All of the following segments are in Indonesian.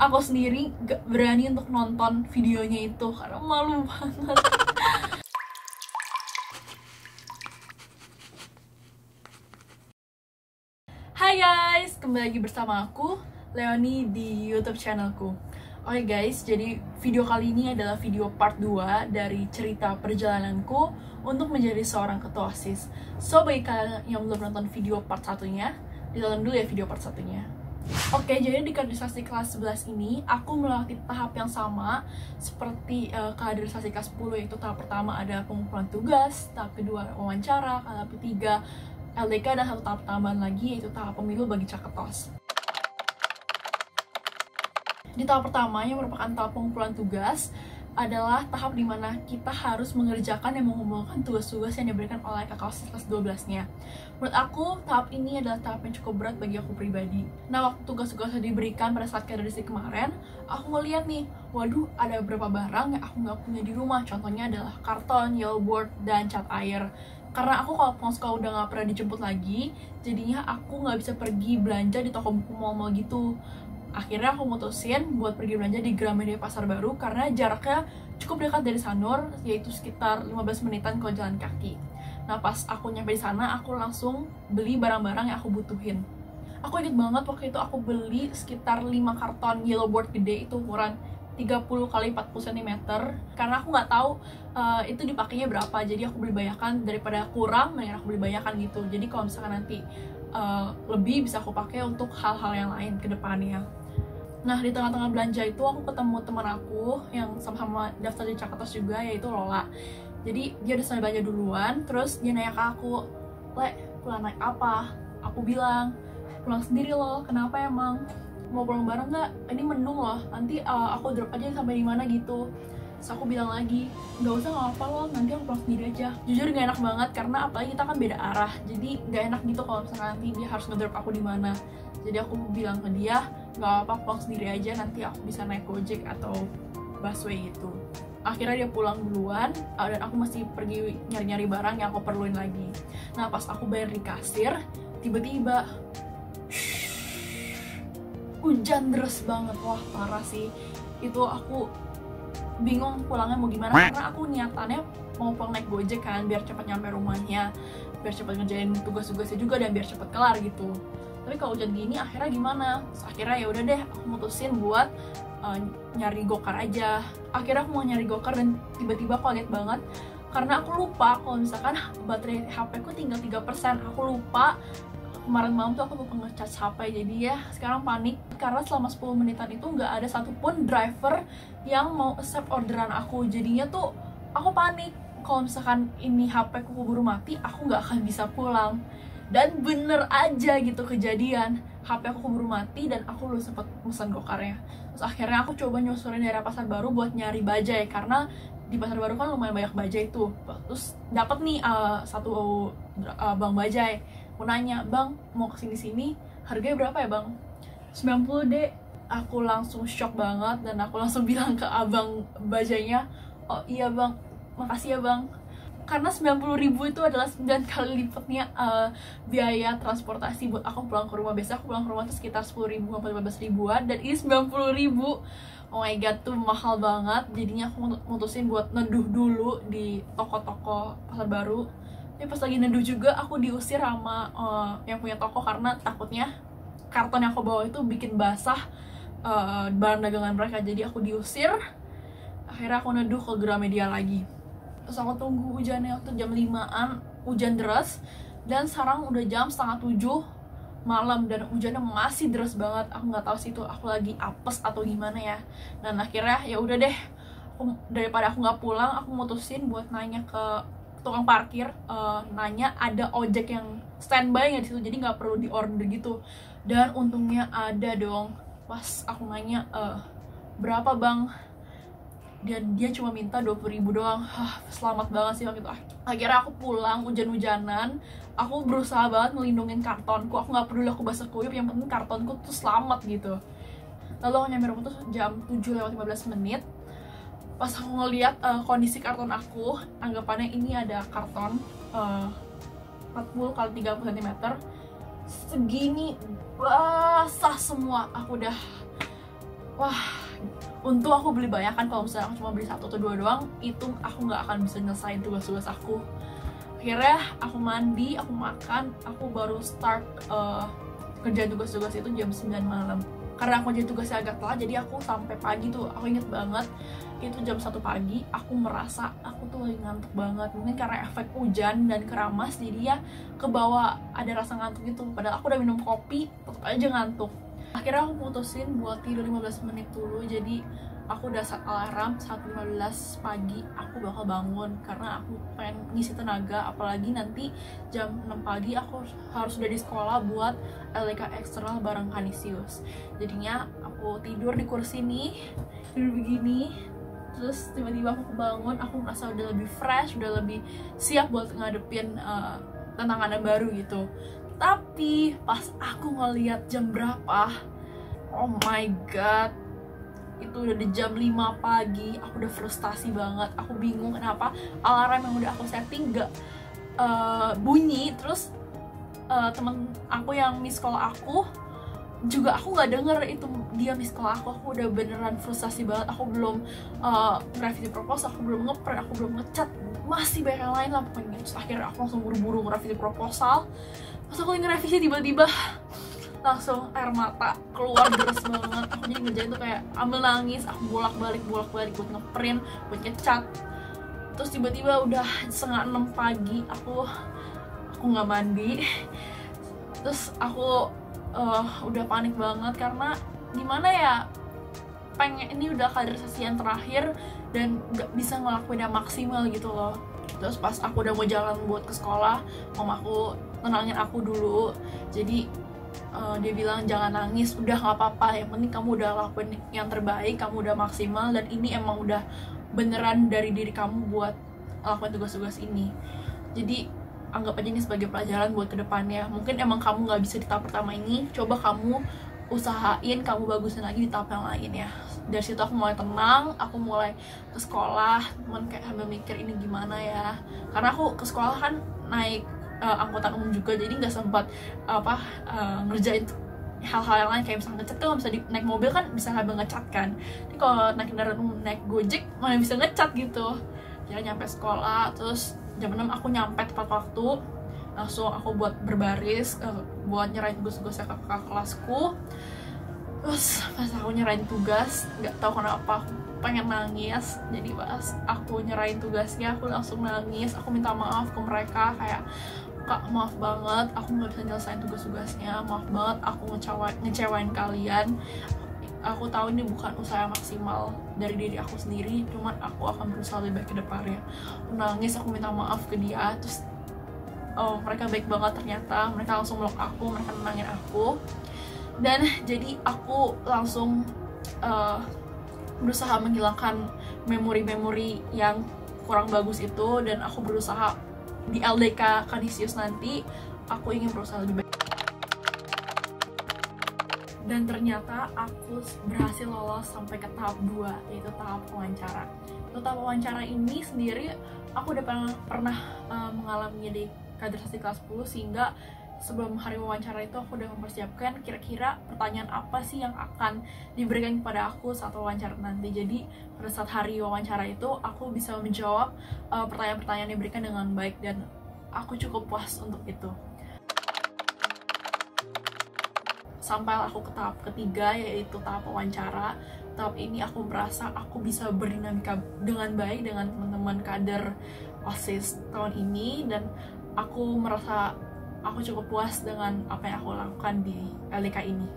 aku sendiri gak berani untuk nonton videonya itu karena malu banget. Hai guys, kembali lagi bersama aku Leonie di YouTube channelku. Oke guys, jadi video kali ini adalah video part 2 dari cerita perjalananku untuk menjadi seorang ketua OSIS. So, bagi kalian yang belum nonton video part 1-nya, ditonton dulu ya video part 1-nya. Oke, jadi di kaderisasi kelas 11 ini, aku melewati tahap yang sama seperti kaderisasi kelas 10, yaitu tahap pertama ada pengumpulan tugas, tahap kedua wawancara, tahap ketiga LDK, dan satu tahap tambahan lagi yaitu tahap pemilu bagi caketos. Di tahap pertama yang merupakan tahap pengumpulan tugas adalah tahap dimana kita harus mengerjakan dan mengumpulkan tugas-tugas yang diberikan oleh kakak OSIS kelas 12-nya. Menurut aku, tahap ini adalah tahap yang cukup berat bagi aku pribadi. Nah, waktu tugas-tugasnya diberikan pada saat kaderisasi kemarin, aku ngeliat nih, waduh, ada beberapa barang yang aku nggak punya di rumah. Contohnya adalah karton, yellow board, dan cat air. Karena aku kalau pulang sekolah udah nggak pernah dijemput lagi, jadinya aku nggak bisa pergi belanja di toko buku mall-mall gitu. Akhirnya aku mutusin buat pergi belanja di Gramedia Pasar Baru karena jaraknya cukup dekat dari Sanur, yaitu sekitar 15 menitan kalau jalan kaki. Nah, pas aku nyampe di sana, aku langsung beli barang-barang yang aku butuhin. Aku inget banget waktu itu aku beli sekitar 5 karton yellow board gede, itu ukuran 30 x 40 cm, karena aku nggak tahu itu dipakainya berapa, jadi aku beli banyakan daripada kurang, mendingan aku beli banyakan gitu. Jadi kalau misalkan nanti lebih bisa aku pakai untuk hal-hal yang lain ke depannya. Nah, di tengah-tengah belanja itu aku ketemu teman aku yang sama-sama daftar di Caketos juga, yaitu Lola. Jadi dia udah selesai belanja duluan, terus dia nanya ke aku, "Le, pulang naik apa?" Aku bilang, "Pulang sendiri loh." "Kenapa emang? Mau pulang bareng nggak? Ini mendung loh, nanti aku drop aja sampai di mana gitu." Terus aku bilang lagi, "Nggak usah, nggak apa loh, nanti aku pulang sendiri aja." Jujur gak enak banget karena apalagi kita kan beda arah, jadi gak enak gitu kalau misalnya nanti dia harus ngedrop aku di mana. Jadi aku bilang ke dia, "Nggak apa, pulang sendiri aja, nanti aku bisa naik Gojek atau busway gitu." Akhirnya dia pulang duluan, dan aku masih pergi nyari-nyari barang yang aku perluin lagi. Nah, pas aku bayar di kasir, tiba-tiba hujan deras banget. Wah, parah sih. Itu aku bingung pulangnya mau gimana, karena aku niatannya mau pulang naik Gojek kan, biar cepat nyampe rumahnya, biar cepat ngerjain tugas-tugasnya juga, dan biar cepat kelar gitu. Tapi kalau hujan gini akhirnya gimana? Terus akhirnya ya udah deh, aku mutusin buat nyari gokar aja. Akhirnya aku mau nyari gokar dan tiba-tiba aku kaget banget karena aku lupa kalau misalkan baterai HP ku tinggal 3%. Aku lupa kemarin malam tuh aku lupa ngecas HP, jadi ya sekarang panik karena selama 10 menitan itu nggak ada satupun driver yang mau accept orderan aku. Jadinya tuh aku panik kalau misalkan ini HP ku keburu mati, aku nggak akan bisa pulang. Dan bener aja gitu kejadian, HP aku keburu mati dan aku belum sempet pesan gokarnya. Terus akhirnya aku coba nyusurin daerah Pasar Baru buat nyari bajai, karena di Pasar Baru kan lumayan banyak bajai tuh. Terus dapet nih satu bang bajai. Aku nanya, "Bang, mau kesini-sini harganya berapa ya bang?" 90 deh. Aku langsung shock banget dan aku langsung bilang ke abang bajainya, "Oh iya bang, makasih ya bang." Karena 90.000 itu adalah 9 kali lipatnya biaya transportasi buat aku pulang ke rumah. Biasa aku pulang ke rumah tuh sekitar 10.000 sampai 15.000-an, dan ini 90.000. Oh my god, tuh mahal banget. Jadinya aku mutusin buat neduh dulu di toko-toko Pasar Baru. Tapi pas lagi neduh juga aku diusir sama yang punya toko karena takutnya karton yang aku bawa itu bikin basah barang dagangan mereka. Jadi aku diusir. Akhirnya aku neduh ke Gramedia lagi. Terus aku tunggu hujannya waktu jam 5-an, hujan deras, dan sekarang udah jam 6:30 malam dan hujannya masih deras banget. Aku nggak tahu sih itu aku lagi apes atau gimana ya. Dan akhirnya ya udah deh, daripada aku nggak pulang, aku mutusin buat nanya ke tukang parkir, nanya ada ojek yang standby nggak di situ, jadi nggak perlu di order gitu. Dan untungnya ada dong. Pas aku nanya, "Berapa bang?" Dan dia cuma minta 20.000 doang. Selamat banget sih waktu itu. Akhirnya aku pulang hujan-hujanan. Aku berusaha banget melindungin kartonku. Aku nggak peduli aku basah kuyup, yang penting kartonku tuh selamat gitu. Lalu aku nyampe rumah tuh jam 7:15. Pas aku ngeliat kondisi karton aku, anggapannya ini ada karton 40 x 30 cm segini, basah semua. Aku udah wah, untung aku beli banyak kan. Kalau misalnya aku cuma beli 1 atau 2 doang, itu aku nggak akan bisa nyelesain tugas-tugas aku. Akhirnya aku mandi, aku makan, aku baru start kerjaan tugas-tugas itu jam 9 malam. Karena aku jadi tugasnya agak telat, jadi aku sampai pagi tuh, aku inget banget itu jam 1 pagi, aku merasa aku tuh lagi ngantuk banget. Mungkin karena efek hujan dan keramas, jadi ya kebawa ada rasa ngantuk gitu. Padahal aku udah minum kopi, tetap aja ngantuk. Akhirnya aku putusin buat tidur 15 menit dulu. Jadi aku udah set alarm 1.15 pagi aku bakal bangun, karena aku pengen ngisi tenaga. Apalagi nanti jam 6 pagi aku harus udah di sekolah buat LDK eksternal bareng Kanisius. Jadinya aku tidur di kursi nih, tidur begini. Terus tiba-tiba aku kebangun, aku merasa udah lebih fresh, udah lebih siap buat ngadepin tantangan yang baru gitu. Tapi pas aku ngeliat jam berapa, oh my god, itu udah di jam 5 pagi. Aku udah frustasi banget. Aku bingung kenapa alarm yang udah aku setting gak bunyi. Terus temen aku yang miss call aku juga, aku nggak denger itu dia miss call aku. Aku udah beneran frustasi banget. Aku belum nge-revisi proposal, aku belum nge-print, aku belum nge-chat, masih banyak yang lain lah pokoknya. Terus akhirnya aku langsung buru-buru nge-revisi proposal. Pas aku nge-revisi, tiba-tiba langsung air mata keluar deras banget. Aku jadi ngerjain tuh kayak ambil nangis. Aku bolak-balik buat nge-print, buat nge-chat. Terus tiba-tiba udah 5:30 pagi, aku nggak mandi. Terus aku udah panik banget, karena gimana ya, pengen ini udah kaderisasi yang terakhir dan nggak bisa ngelakuin yang maksimal gitu loh. Terus pas aku udah mau jalan buat ke sekolah, mamaku tenangin aku dulu. Jadi dia bilang jangan nangis, udah nggak apa-apa, yang penting kamu udah lakuin yang terbaik, kamu udah maksimal, dan ini emang udah beneran dari diri kamu buat lakuin tugas-tugas ini. Jadi anggap aja ini sebagai pelajaran buat kedepannya. Mungkin emang kamu nggak bisa di tahap pertama ini, coba kamu usahain, kamu bagusin lagi di tahap yang lain ya. Dari situ aku mulai tenang, aku mulai ke sekolah, cuman kayak sambil mikir ini gimana ya, karena aku ke sekolah kan naik angkutan umum juga, jadi nggak sempat ngerjain hal-hal yang lain. Kayak misalnya ngecat tuh bisa naik mobil kan bisa sambil ngecat kan, jadi kalau naik kendaraan umum, naik Gojek mana bisa ngecat gitu. Jadi nyampe sekolah, terus jam 6 aku nyampe tepat waktu, langsung aku buat berbaris, buat nyerahin tugas-tugasnya ke kakak kelasku. Terus pas aku nyerahin tugas, nggak tahu kenapa aku pengen nangis. Jadi pas aku nyerahin tugasnya, aku langsung nangis. Aku minta maaf ke mereka, kayak kak maaf banget aku nggak bisa nyelesain tugas-tugasnya, maaf banget aku ngecewain kalian. Aku tahu ini bukan usaha maksimal dari diri aku sendiri, cuman aku akan berusaha lebih baik ke depannya. Aku nangis, aku minta maaf ke dia. Terus mereka baik banget ternyata, mereka langsung meluk aku, mereka nenangin aku. Dan jadi aku langsung berusaha menghilangkan memori-memori yang kurang bagus itu, dan aku berusaha di LDK Kanisius nanti aku ingin berusaha lebih baik. Dan ternyata aku berhasil lolos sampai ke tahap 2, yaitu tahap wawancara. Untuk tahap wawancara ini sendiri aku udah pernah mengalaminya di kaderisasi kelas 10, sehingga sebelum hari wawancara itu aku udah mempersiapkan kira-kira pertanyaan apa sih yang akan diberikan kepada aku saat wawancara nanti. Jadi pada saat hari wawancara itu aku bisa menjawab pertanyaan-pertanyaan yang diberikan dengan baik, dan aku cukup puas untuk itu. Sampai aku ke tahap ketiga, yaitu tahap wawancara. Tahap ini aku merasa aku bisa berdinamika dengan baik dengan teman-teman kader OSIS tahun ini, dan aku merasa aku cukup puas dengan apa yang aku lakukan di LDK ini.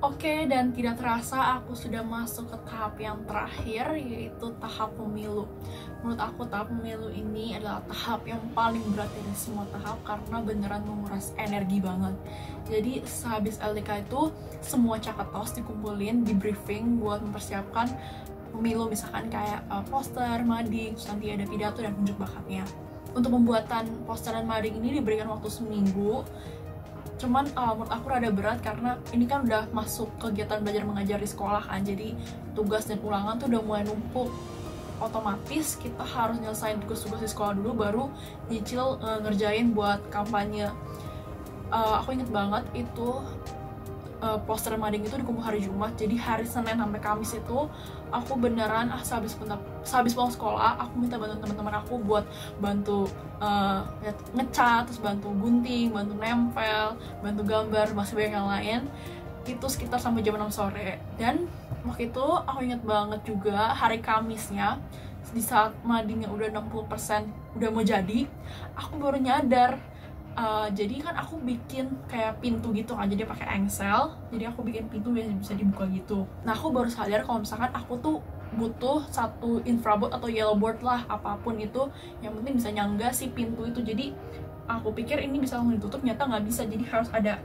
Oke, dan tidak terasa aku sudah masuk ke tahap yang terakhir, yaitu tahap pemilu. Menurut aku tahap pemilu ini adalah tahap yang paling berat dari semua tahap, karena beneran menguras energi banget. Jadi sehabis LDK itu semua cakatos dikumpulin, di briefing buat mempersiapkan pemilu, misalkan kayak poster, mading, terus nanti ada pidato dan unjuk bakatnya. Untuk pembuatan poster dan mading ini diberikan waktu seminggu. Cuman menurut aku rada berat, karena ini kan udah masuk kegiatan belajar mengajar di sekolah kan, jadi tugas dan ulangan tuh udah mulai numpuk. Otomatis kita harus nyelesain tugas-tugas di sekolah dulu, baru nyicil ngerjain buat kampanye. Aku inget banget itu poster mading itu dikumpul hari Jumat. Jadi hari Senin sampai Kamis itu aku beneran sehabis pulang sekolah aku minta bantuan teman-teman aku buat bantu ngecat, terus bantu gunting, bantu nempel, bantu gambar, masih banyak yang lain. Itu sekitar sampai jam 6 sore. Dan waktu itu aku inget banget juga hari Kamisnya, di saat madingnya udah 60% udah mau jadi, aku baru nyadar. Jadi kan aku bikin kayak pintu gitu kan, jadi pakai engsel, jadi aku bikin pintu yang bisa dibuka gitu. Nah aku baru sadar kalau misalkan aku tuh butuh satu infraboard atau yellow board lah, apapun itu yang penting bisa nyangga si pintu itu. Jadi aku pikir ini bisa langsung ditutup, ternyata nggak bisa, jadi harus ada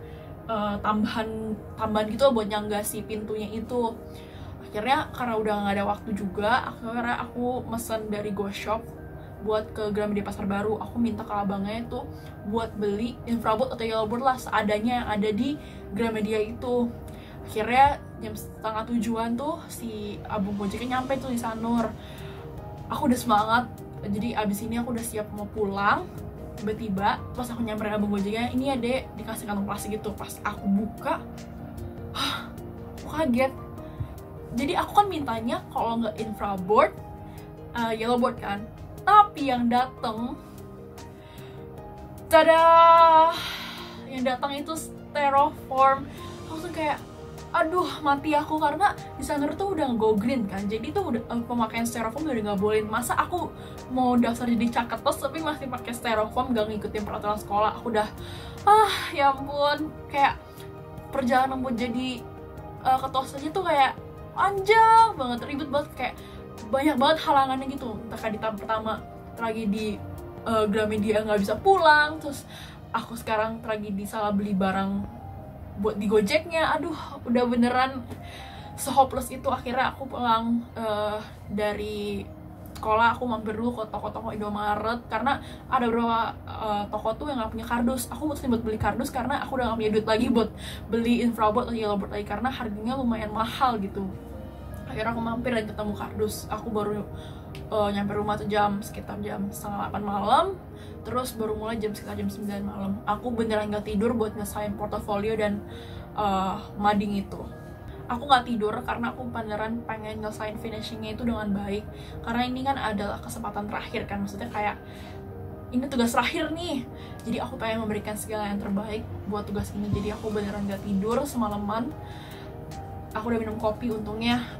tambahan gitu buat nyangga si pintunya itu. Akhirnya karena udah nggak ada waktu juga, akhirnya aku mesen dari GoShop buat ke Gramedia Pasar Baru. Aku minta ke abangnya itu buat beli infraboard atau yellow board lah seadanya yang ada di Gramedia itu. Akhirnya jam setengah 7-an tuh si abang Gojeknya nyampe tuh di Sanur. Aku udah semangat, jadi abis ini aku udah siap mau pulang. Tiba-tiba pas aku nyamperin abang Gojeknya, ini ya dek, dikasih kantong plastik gitu. Pas aku buka, aku kaget. Jadi aku kan mintanya kalau nggak infraboard, yellow board kan. Tapi yang datang, tada, yang datang itu styrofoam. Langsung kayak, aduh mati aku, karena di sana tuh udah go green kan. Jadi tuh udah pemakaian styrofoam udah nggak boleh. Masa aku mau daftar jadi caketos tapi masih pakai styrofoam, gak ngikutin peraturan sekolah. Aku udah, ya ampun, kayak perjalanan buat jadi ketos aja tuh kayak panjang banget, ribet banget, kayak banyak banget halangannya gitu. Entah di tahap pertama tragedi Gramedia nggak bisa pulang, terus aku sekarang tragedi salah beli barang buat di Gojeknya. Aduh, udah beneran se-hopeless itu. Akhirnya aku pulang dari sekolah, aku mampir dulu ke toko-toko Indomaret karena ada beberapa toko tuh yang nggak punya kardus. Aku mutusin buat beli kardus karena aku udah nggak punya duit lagi buat beli infraboard atau yellow board lagi, karena harganya lumayan mahal gitu. Akhirnya aku mampir dan ketemu kardus. Aku baru nyampe rumah tuh sekitar jam setengah 8 malam. Terus baru mulai sekitar jam 9 malam. Aku beneran gak tidur buat ngesain portofolio dan mading itu. Aku gak tidur karena aku beneran pengen ngesain finishingnya itu dengan baik. Karena ini kan adalah kesempatan terakhir kan. Maksudnya kayak ini tugas terakhir nih. Jadi aku pengen memberikan segala yang terbaik buat tugas ini. Jadi aku beneran gak tidur semalaman. Aku udah minum kopi, untungnya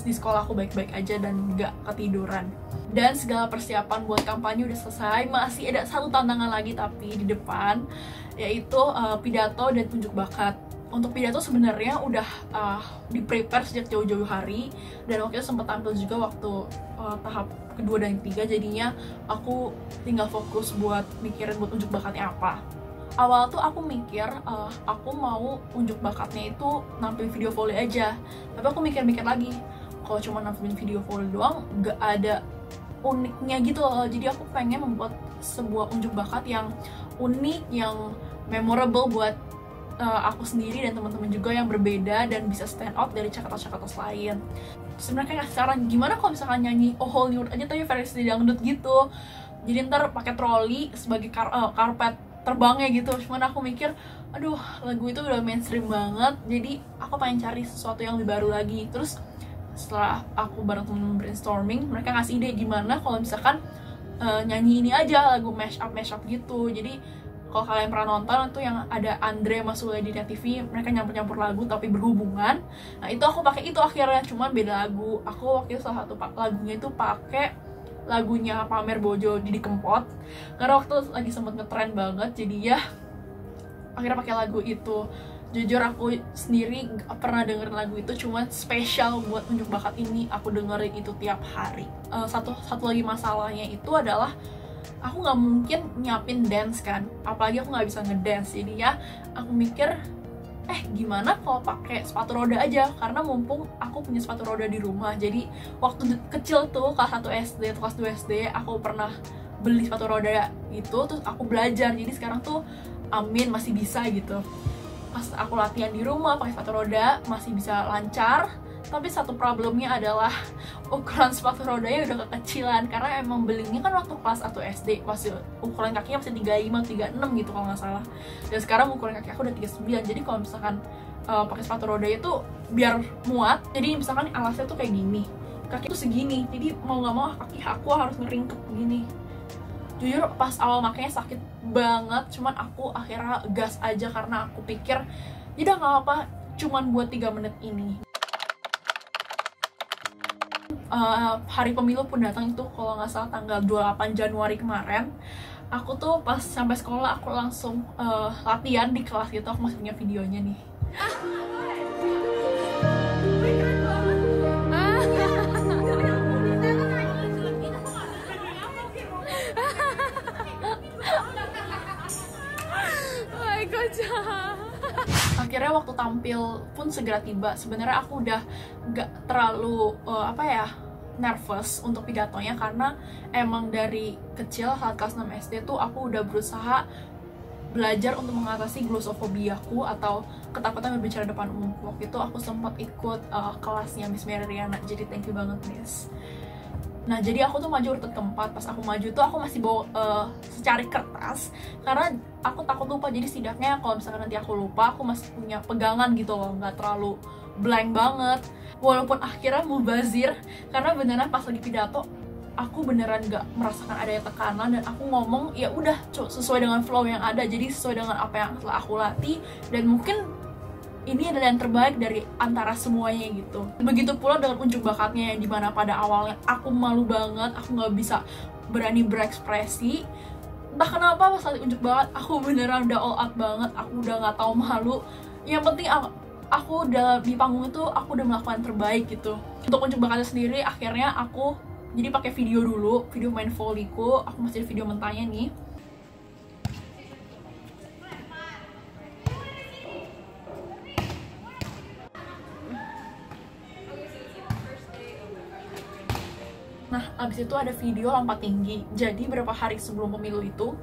di sekolah aku baik-baik aja dan gak ketiduran. Dan segala persiapan buat kampanye udah selesai. Masih ada satu tantangan lagi tapi di depan, yaitu pidato dan tunjuk bakat. Untuk pidato sebenarnya udah di-prepare sejak jauh-jauh hari, dan waktu itu sempat tampil juga waktu tahap kedua dan ketiga. Jadinya aku tinggal fokus buat mikirin buat unjuk bakatnya apa. Awal tuh aku mikir aku mau unjuk bakatnya itu nampilin video volley aja, tapi aku mikir-mikir lagi, kalau cuma nampilin video volley doang gak ada uniknya gitu loh. Jadi aku pengen membuat sebuah unjuk bakat yang unik, yang memorable buat aku sendiri dan teman-teman juga, yang berbeda dan bisa stand out dari cakatos-cakatos lain. Sebenarnya kayak sekarang gimana kalau misalkan nyanyi Oh Whole New World aja tapi versi dangdut gitu, jadi ntar pakai troli sebagai karpet terbangnya gitu. Cuman aku mikir, aduh lagu itu udah mainstream banget, jadi aku pengen cari sesuatu yang lebih baru lagi. Terus setelah aku bareng temen brainstorming, mereka ngasih ide gimana kalau misalkan nyanyi ini aja, lagu mashup gitu. Jadi kalau kalian pernah nonton itu yang ada Andre sama Sule di TV, mereka nyampur-nyampur lagu tapi berhubungan. Nah itu aku pakai itu akhirnya, cuman beda lagu. Aku waktu itu salah satu lagunya itu pakai lagunya Pamer Bojo Didi Kempot, karena waktu lagi sempet ngetrend banget. Jadi ya akhirnya pakai lagu itu. Jujur aku sendiri gak pernah dengerin lagu itu, cuman spesial buat unjuk bakat ini aku dengerin itu tiap hari. Satu lagi masalahnya itu adalah aku nggak mungkin nyiapin dance kan, apalagi aku nggak bisa ngedance. Jadi ya aku mikir, gimana kalau pakai sepatu roda aja, karena mumpung aku punya sepatu roda di rumah. Jadi waktu kecil tuh kelas 1 SD atau kelas 2 SD aku pernah beli sepatu roda itu, terus aku belajar. Jadi sekarang tuh amin masih bisa gitu. Pas aku latihan di rumah pakai sepatu roda masih bisa lancar. Tapi satu problemnya adalah ukuran sepatu rodanya udah kekecilan, karena emang belinya kan waktu kelas 1 SD masih ukuran kakinya masih 35, 36 gitu kalau nggak salah. Dan sekarang ukuran kaki aku udah 39. Jadi kalau misalkan pakai sepatu roda itu biar muat. Jadi misalkan alasnya tuh kayak gini, kaki tuh segini, jadi mau nggak mau kaki aku harus ngeringkep begini. Jujur pas awal makanya sakit banget, cuman aku akhirnya gas aja karena aku pikir ya nggak apa, cuman buat 3 menit ini. Hari pemilu pun datang itu kalau nggak salah tanggal 28 Januari kemarin. Aku tuh pas sampai sekolah aku langsung latihan di kelas gitu, aku masih punya videonya nih. Akhirnya waktu tampil pun segera tiba. Sebenarnya aku udah gak terlalu nervous untuk pidatonya, karena emang dari kecil saat kelas 6 SD tuh aku udah berusaha belajar untuk mengatasi glossophobia-ku atau ketakutan berbicara depan umum. Waktu itu aku sempat ikut kelasnya Miss Meriana, jadi thank you banget Miss. Nah, jadi aku tuh maju urutan keempat. Pas aku maju tuh aku masih bawa secari kertas karena aku takut lupa. Jadi setidaknya kalau misalkan nanti aku lupa, aku masih punya pegangan gitu loh, nggak terlalu blank banget. Walaupun akhirnya mubazir, karena beneran pas lagi pidato aku beneran nggak merasakan adanya tekanan, dan aku ngomong ya udah sesuai dengan flow yang ada, jadi sesuai dengan apa yang telah aku latih, dan mungkin ini adalah yang terbaik dari antara semuanya gitu. Begitu pula dengan unjuk bakatnya, yang dimana pada awalnya aku malu banget, aku nggak bisa berani berekspresi. Entah kenapa pas saat unjuk bakat aku beneran udah all out banget, aku udah nggak tahu malu. Yang penting aku udah di panggung itu, aku udah melakukan terbaik gitu. Untuk unjuk bakatnya sendiri akhirnya aku jadi pakai video dulu, video main volleyku. Aku masih ada video mentahnya nih. Nah, abis itu ada video lompat tinggi. Jadi beberapa hari sebelum pemilu itu,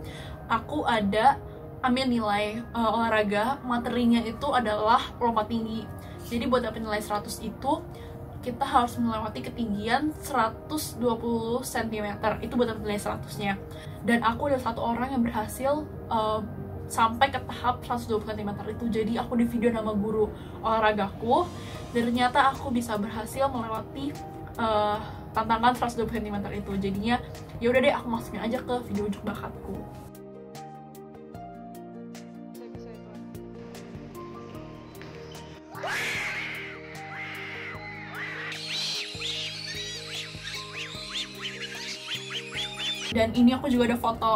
aku ada ambil nilai olahraga, materinya itu adalah lompat tinggi. Jadi buat dapet nilai 100 itu, kita harus melewati ketinggian 120 cm. Itu buat dapet nilai 100-nya. Dan aku adalah satu orang yang berhasil sampai ke tahap 120 cm itu. Jadi aku di video nama guru olahragaku, dan ternyata aku bisa berhasil melewati tantangan 120 cm itu. Jadinya ya udah deh, aku masukin aja ke video unjuk bakatku. Dan ini aku juga ada foto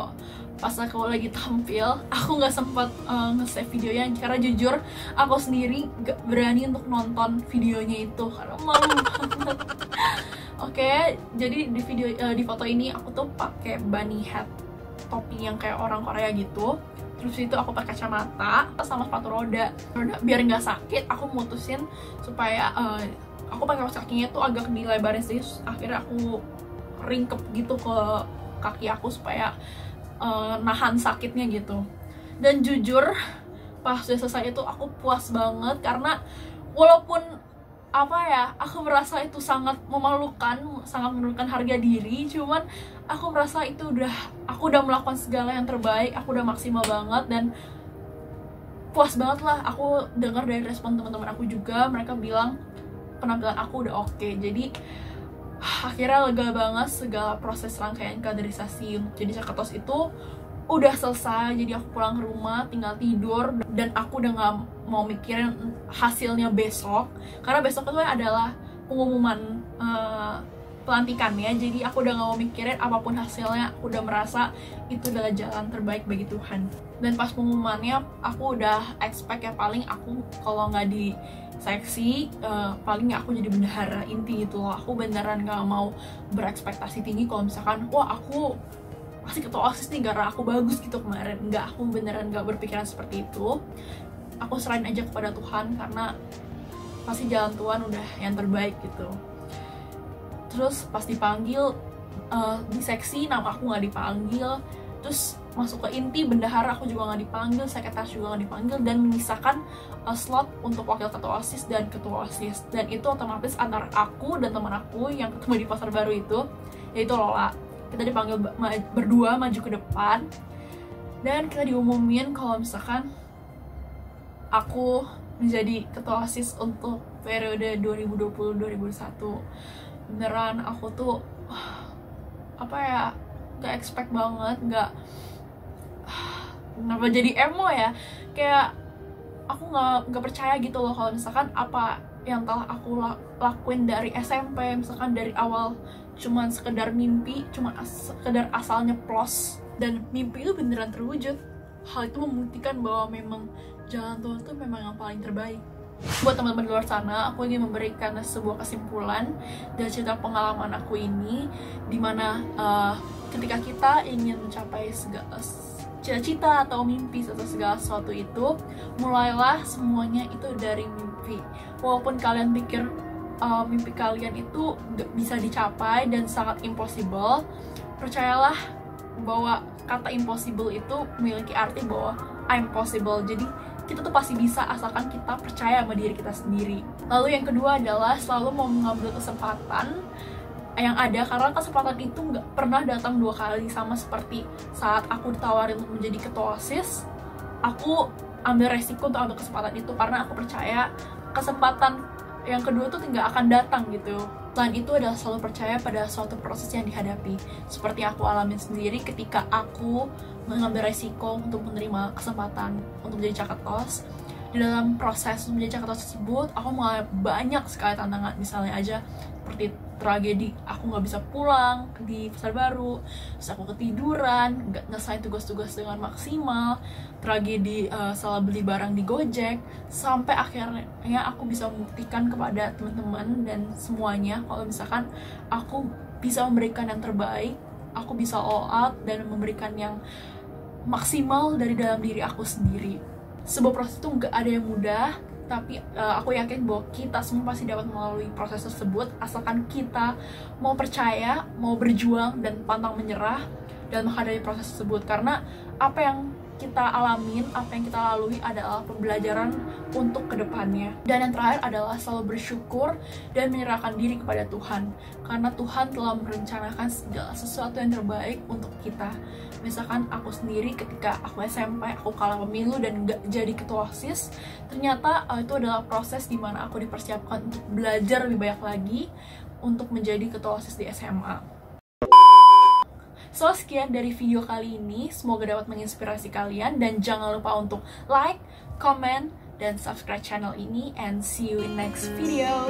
pas aku lagi tampil. Aku nggak sempat nge-save videonya karena jujur aku sendiri gak berani untuk nonton videonya itu karena malu banget. Oke, jadi di foto ini aku tuh pakai bunny hat, topi yang kayak orang Korea gitu. Terus itu aku pakai kacamata sama sepatu roda. Biar nggak sakit, aku mutusin supaya aku pakai kaos kakinya tuh agak dilebarin sih. Akhirnya aku ringkep gitu ke kaki aku supaya nahan sakitnya gitu. Dan jujur pas udah selesai itu aku puas banget, karena walaupun aku merasa itu sangat memalukan harga diri, cuman aku merasa itu aku udah melakukan segala yang terbaik, aku udah maksimal banget, dan puas banget lah. Aku dengar dari respon teman-teman aku juga, mereka bilang penampilan aku udah oke. Jadi akhirnya lega banget, segala proses rangkaian kaderisasi untuk jadi Cakatos itu udah selesai. Jadi aku pulang ke rumah, tinggal tidur, dan aku udah gak mau mikirin hasilnya besok, karena besok itu adalah pengumuman pelantikannya. Jadi aku udah gak mau mikirin apapun hasilnya, aku udah merasa itu adalah jalan terbaik bagi Tuhan. Dan pas pengumumannya aku udah expect ya, paling aku kalau nggak di seksi paling aku jadi bendahara inti gitu loh. Aku beneran gak mau berekspektasi tinggi kalau misalkan wah aku pasti ketua OSIS nih karena aku bagus gitu kemarin. Enggak, aku beneran gak berpikiran seperti itu. Aku serahin aja kepada Tuhan, karena pasti jalan Tuhan udah yang terbaik gitu. Terus pas dipanggil di seksi nama aku gak dipanggil, terus masuk ke inti bendahara aku juga nggak dipanggil, sekretaris juga nggak dipanggil, dan menyisakan slot untuk wakil ketua OSIS dan ketua OSIS. Dan itu otomatis antara aku dan teman aku yang ketemu di pasar baru itu, yaitu Lola. Kita dipanggil berdua maju ke depan, dan kita diumumin kalau misalkan aku menjadi ketua OSIS untuk periode 2020-2021. Beneran aku tuh apa ya, gak expect banget, kenapa jadi emo ya, kayak aku nggak percaya gitu loh kalau misalkan apa yang telah aku lakuin dari SMP, misalkan dari awal cuman sekedar mimpi, sekedar asal nyeplos, dan mimpi itu beneran terwujud. Hal itu membuktikan bahwa memang jalan Tuhan itu memang yang paling terbaik. Buat teman-teman di luar sana, aku ingin memberikan sebuah kesimpulan dari cerita pengalaman aku ini, dimana ketika kita ingin mencapai segala cita-cita atau mimpi atau segala sesuatu itu, mulailah semuanya itu dari mimpi. Walaupun kalian pikir mimpi kalian itu gak bisa dicapai dan sangat impossible, percayalah bahwa kata impossible itu memiliki arti bahwa I'm possible. Jadi kita tuh pasti bisa asalkan kita percaya sama diri kita sendiri. Lalu yang kedua adalah selalu mau mengambil kesempatan yang ada, karena kesempatan itu nggak pernah datang dua kali. Sama seperti saat aku ditawarin untuk menjadi ketua OSIS, aku ambil resiko untuk ambil kesempatan itu karena aku percaya kesempatan yang kedua tuh nggak akan datang gitu. Selain itu adalah selalu percaya pada suatu proses yang dihadapi, seperti aku alamin sendiri ketika aku mengambil resiko untuk menerima kesempatan untuk menjadi Cakatos. Di dalam proses menjadi Cakatos tersebut, aku mengalami banyak sekali tantangan. Misalnya aja seperti tragedi aku nggak bisa pulang di Pasar Baru, terus aku ketiduran, nggak nyelesain tugas-tugas dengan maksimal, tragedi salah beli barang di Gojek, sampai akhirnya aku bisa membuktikan kepada teman-teman dan semuanya kalau misalkan aku bisa memberikan yang terbaik, aku bisa all out dan memberikan yang maksimal dari dalam diri aku sendiri. Sebuah proses itu nggak ada yang mudah, tapi aku yakin bahwa kita semua pasti dapat melalui proses tersebut asalkan kita mau percaya, mau berjuang, dan pantang menyerah dalam menghadapi proses tersebut. Karena apa yang kita alamin, apa yang kita lalui adalah pembelajaran untuk kedepannya. Dan yang terakhir adalah selalu bersyukur dan menyerahkan diri kepada Tuhan, karena Tuhan telah merencanakan segala sesuatu yang terbaik untuk kita. Misalkan aku sendiri ketika aku SMP, aku kalah pemilu dan gak jadi ketua OSIS, ternyata itu adalah proses dimana aku dipersiapkan untuk belajar lebih banyak lagi untuk menjadi ketua OSIS di SMA. So, sekian dari video kali ini, semoga dapat menginspirasi kalian, dan jangan lupa untuk like, comment, dan subscribe channel ini, and see you in next video.